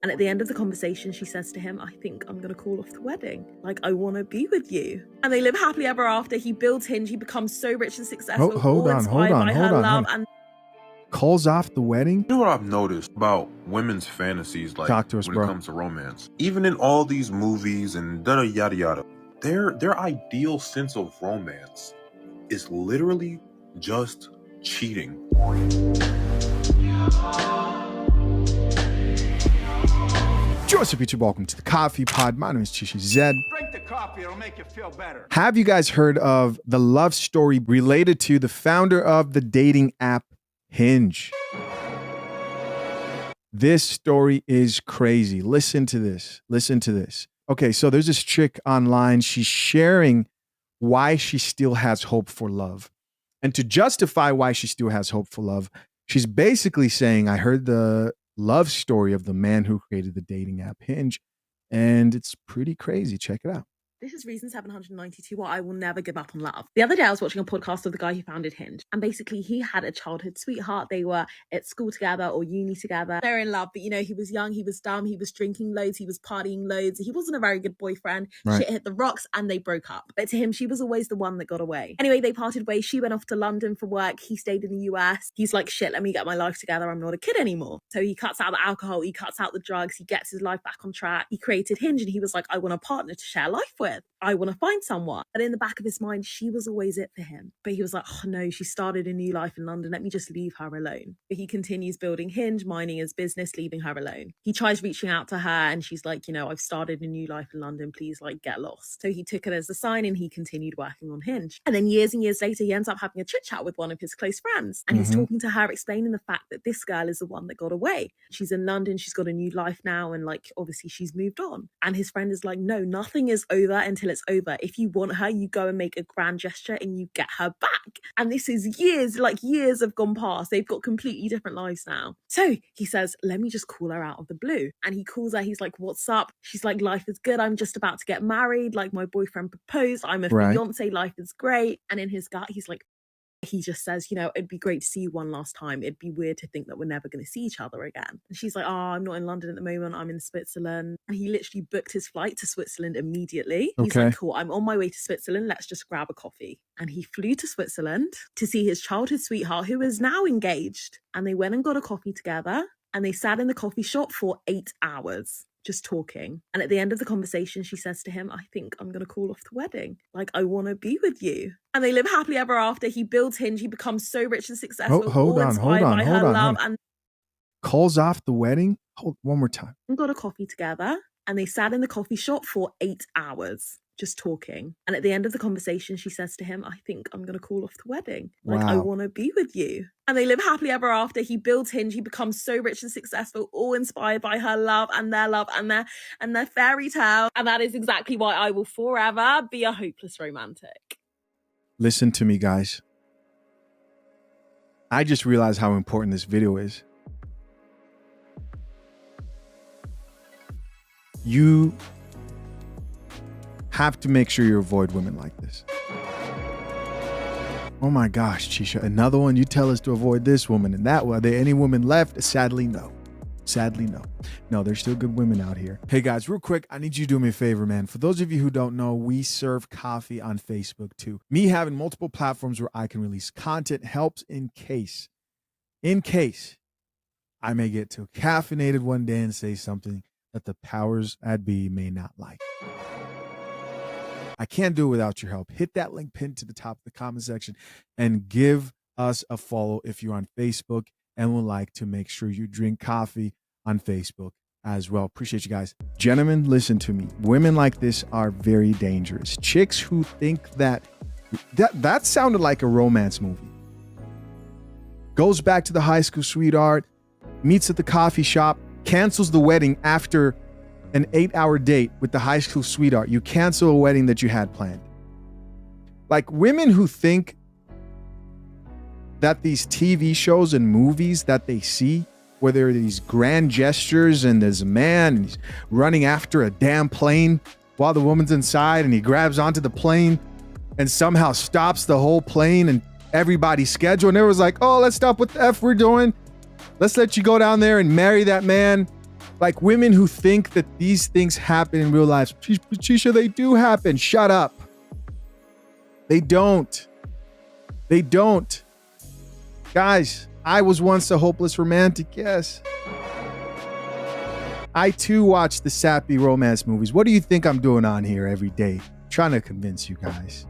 And at the end of the conversation, she says to him, I think I'm going to call off the wedding. Like, I want to be with you. And they live happily ever after. He builds Hinge. He becomes so rich and successful. Hold on. And calls off the wedding? You know what I've noticed about women's fantasies, like Talk to us, when bro. it comes to romance? Even in all these movies and yada yada, their ideal sense of romance is literally just cheating. Joseph, YouTube, welcome to the Coffee Pod. My name is Chishi Zed. Drink the coffee, it'll make you feel better. Have you guys heard of the love story related to the founder of the dating app Hinge? This story is crazy. Listen to this. Listen to this. Okay, so there's this chick online. She's sharing why she still has hope for love. And to justify why she still has hope for love, she's basically saying, I heard the love story of the man who created the dating app Hinge, and it's pretty crazy. Check it out. this is reason 792 why I will never give up on love. The other day I was watching a podcast of the guy who founded Hinge, and basically he had a childhood sweetheart. They were at school together or uni together. They're in love, but you know, he was young, he was dumb, he was drinking loads, he was partying loads. He wasn't a very good boyfriend. Right. Shit hit the rocks and they broke up. But to him, she was always the one that got away. Anyway, they parted ways. She went off to London for work. He stayed in the US. He's like, shit, let me get my life together. I'm not a kid anymore. So he cuts out the alcohol, he cuts out the drugs, he gets his life back on track. He created Hinge and he was like, I want a partner to share life with. I want to find someone. But in the back of his mind, she was always it for him. But he was like, oh no, she started a new life in London. Let me just leave her alone. But he continues building Hinge, minding his business, leaving her alone. He tries reaching out to her and she's like, you know, I've started a new life in London. Please, like, get lost. So he took it as a sign and he continued working on Hinge. And then years and years later, he ends up having a chit chat with one of his close friends. And he's talking to her, explaining the fact that this girl is the one that got away. She's in London. She's got a new life now. And like, obviously she's moved on. And his friend is like, no, nothing is over until it's over. If you want her, you go and make a grand gesture and you get her back. And this is years, like years have gone past. They've got completely different lives now. So he says, let me just call her out of the blue. And he calls her. He's like, what's up? She's like, life is good. I'm just about to get married. Like, my boyfriend proposed. I'm a fiance. Life is great. And in his gut, he's like, he just says, you know, it'd be great to see you one last time. It'd be weird to think that we're never going to see each other again. And she's like, oh, I'm not in London at the moment. I'm in Switzerland. And he literally booked his flight to Switzerland immediately. He's like, cool, I'm on my way to Switzerland. Let's just grab a coffee. And he flew to Switzerland to see his childhood sweetheart, who is now engaged. And they went and got a coffee together. And they sat in the coffee shop for 8 hours. Just talking. And at the end of the conversation, she says to him, I think I'm going to call off the wedding. Like, I want to be with you. And they live happily ever after. He builds Hinge. He becomes so rich and successful. Hold on. Calls off the wedding? Hold one more time. And got a coffee together. And they sat in the coffee shop for 8 hours. Just talking. And at the end of the conversation, she says to him, I think I'm going to call off the wedding. Like, I want to be with you. And they live happily ever after. He builds Hinge. He becomes so rich and successful, all inspired by her love and their fairy tale. And that is exactly why I will forever be a hopeless romantic. Listen to me, guys. I just realized how important this video is. You have to make sure you avoid women like this. Oh my gosh, Chisha, another one. You tell us to avoid this woman and that one. Are there any women left? Sadly, no. Sadly, no. No, there's still good women out here. Hey guys, real quick, I need you to do me a favor, man. For those of you who don't know, we serve coffee on Facebook too. Me having multiple platforms where I can release content helps in case I may get too caffeinated one day and say something that the powers that be may not like. I can't do it without your help. Hit that link pinned to the top of the comment section and give us a follow if you're on Facebook and would like to make sure you drink coffee on Facebook as well. Appreciate you guys. Gentlemen, listen to me. Women like this are very dangerous. Chicks who think that sounded like a romance movie. Goes back to the high school sweetheart, meets at the coffee shop, cancels the wedding after an 8-hour date with the high school sweetheart. You cancel a wedding that you had planned. Like, women who think that these TV shows and movies that they see, where there are these grand gestures and there's a man and he's running after a damn plane while the woman's inside and he grabs onto the plane and somehow stops the whole plane and everybody's schedule. And everyone's like, oh, let's stop what the F we're doing. Let's let you go down there and marry that man. Like women who think that these things happen in real life. Patricia, they do happen. Shut up. They don't. They don't. Guys, I was once a hopeless romantic, yes. I too watch the sappy romance movies. What do you think I'm doing on here every day? Trying to convince you guys.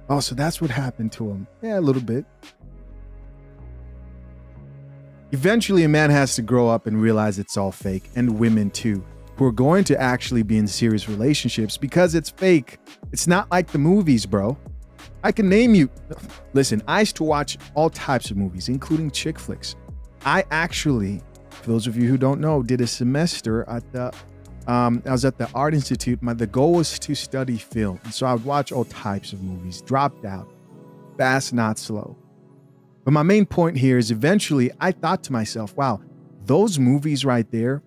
Oh, so that's what happened to him. Yeah, a little bit. Eventually, a man has to grow up and realize it's all fake, and women too, who are going to actually be in serious relationships because it's fake. It's not like the movies, bro. I can name you. Listen, I used to watch all types of movies, including chick flicks. I actually, for those of you who don't know, did a semester at the, I was at the Art Institute. The goal was to study film. And so I would watch all types of movies, dropped out, fast, not slow. But my main point here is eventually I thought to myself, wow, those movies right there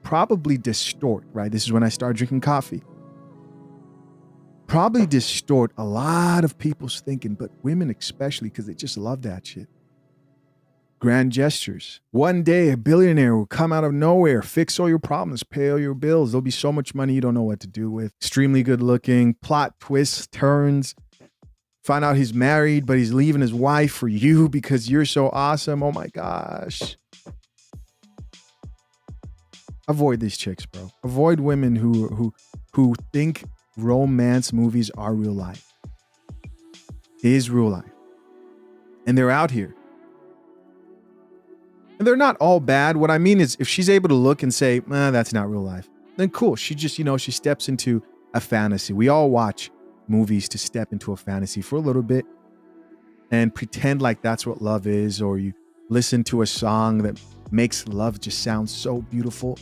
probably distort, right? This is when I started drinking coffee. Probably distort a lot of people's thinking, but women especially, because they just love that shit. Grand gestures. One day a billionaire will come out of nowhere, fix all your problems, pay all your bills. There'll be so much money you don't know what to do with. Extremely good looking, plot twists, turns. Find out he's married, but he's leaving his wife for you because you're so awesome. Oh my gosh. Avoid these chicks, bro. Avoid women who think romance movies are real life. It is real life. And they're out here. And they're not all bad. What I mean is if she's able to look and say, that's not real life, then cool. She just, she steps into a fantasy. We all watch movies to step into a fantasy for a little bit and pretend like that's what love is, or you listen to a song that makes love just sound so beautiful.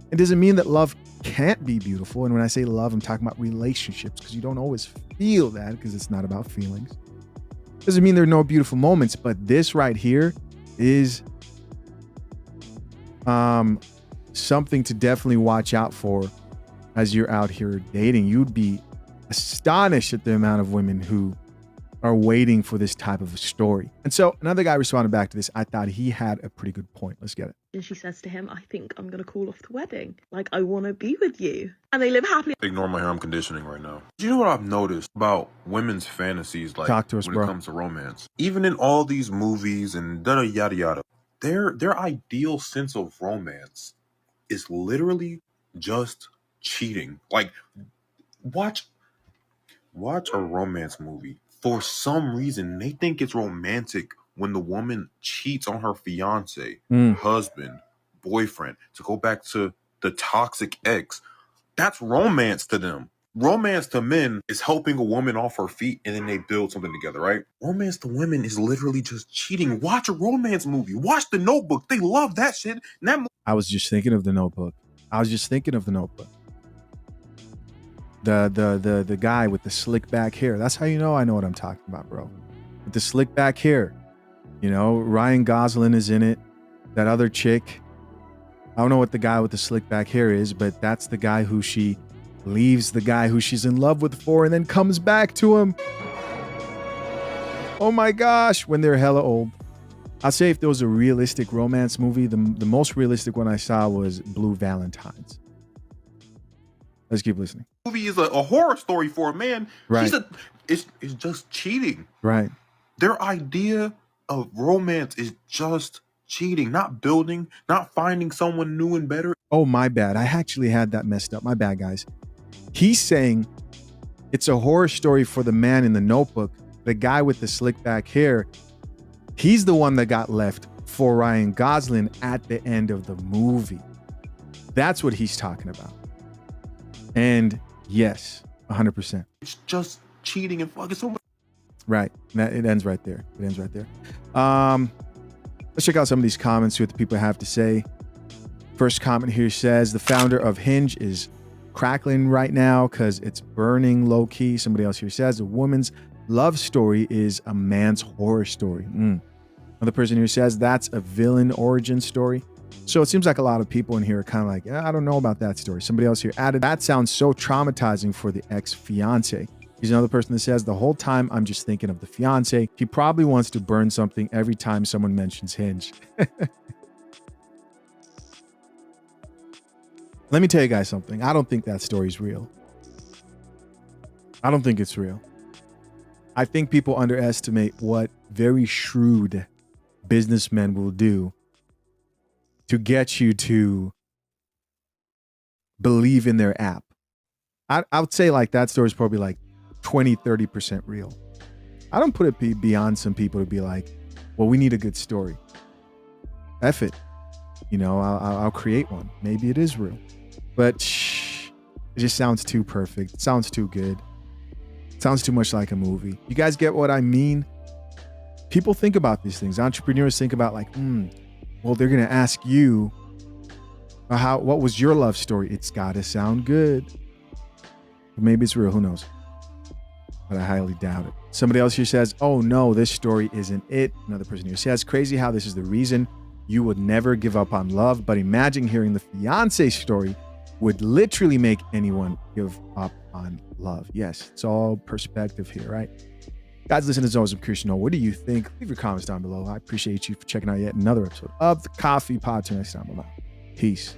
It doesn't mean that love can't be beautiful. And when I say love, I'm talking about relationships, because you don't always feel that, because it's not about feelings. Doesn't mean there are no beautiful moments, but this right here is something to definitely watch out for as you're out here dating. You'd be astonished at the amount of women who are waiting for this type of a story. And so another guy responded back to this. I thought he had a pretty good point. Let's get it. And she says to him, I think I'm going to call off the wedding. Like, I want to be with you. And they live happily. Ignore my harm conditioning right now. Do you know what I've noticed about women's fantasies, like Talk to us, when bro. it comes to romance? Even in all these movies and yada yada, their ideal sense of romance is literally just cheating. Like, watch a romance movie. For some reason, they think it's romantic when the woman cheats on her fiance, husband, boyfriend, to go back to the toxic ex. That's romance to them. Romance to men is helping a woman off her feet and then they build something together, right? Romance to women is literally just cheating. Watch a romance movie. Watch The Notebook. They love that shit. I was just thinking of The Notebook. The guy with the slick back hair. That's how you know I know what I'm talking about, bro. With the slick back hair. Ryan Gosling is in it. That other chick. I don't know what the guy with the slick back hair is, but that's the guy who she leaves the guy who she's in love with for and then comes back to him. Oh my gosh, when they're hella old. I'll say if there was a realistic romance movie, the most realistic one I saw was Blue Valentines. Let's keep listening. Movie is a horror story for a man. Right. It's just cheating. Right. Their idea of romance is just cheating, not building, not finding someone new and better. Oh, my bad. I actually had that messed up. My bad, guys. He's saying it's a horror story for the man in The Notebook. The guy with the slick back hair, he's the one that got left for Ryan Gosling at the end of the movie. That's what he's talking about. And yes, 100%. It's just cheating and fucking so much. Right. It ends right there. Let's check out some of these comments, see what the people have to say. First comment here says, the founder of Hinge is crackling right now because it's burning low key. Somebody else here says, a woman's love story is a man's horror story. Another person here says, that's a villain origin story. So it seems like a lot of people in here are kind of like, I don't know about that story. Somebody else here added, that sounds so traumatizing for the ex-fiance. Here's another person that says, the whole time I'm just thinking of the fiance. He probably wants to burn something every time someone mentions Hinge. Let me tell you guys something. I don't think that story's real. I don't think it's real. I think people underestimate what very shrewd businessmen will do to get you to believe in their app. I would say like that story is probably like 20, 30% real. I don't put it beyond some people to be like, well, we need a good story. F it. You know, I'll create one. Maybe it is real. But it just sounds too perfect. It sounds too good. It sounds too much like a movie. You guys get what I mean? People think about these things. Entrepreneurs think about like, well, they're going to ask you, what was your love story? It's got to sound good. Maybe it's real. Who knows? But I highly doubt it. Somebody else here says, oh no, this story isn't it. Another person here says, crazy how this is the reason you would never give up on love. But imagine hearing the fiance story would literally make anyone give up on love. Yes, it's all perspective here, right? Guys, listen, as always, I'm curious to know, what do you think? Leave your comments down below. I appreciate you for checking out yet another episode of the Coffee Pod. Till next time, bye-bye. Peace.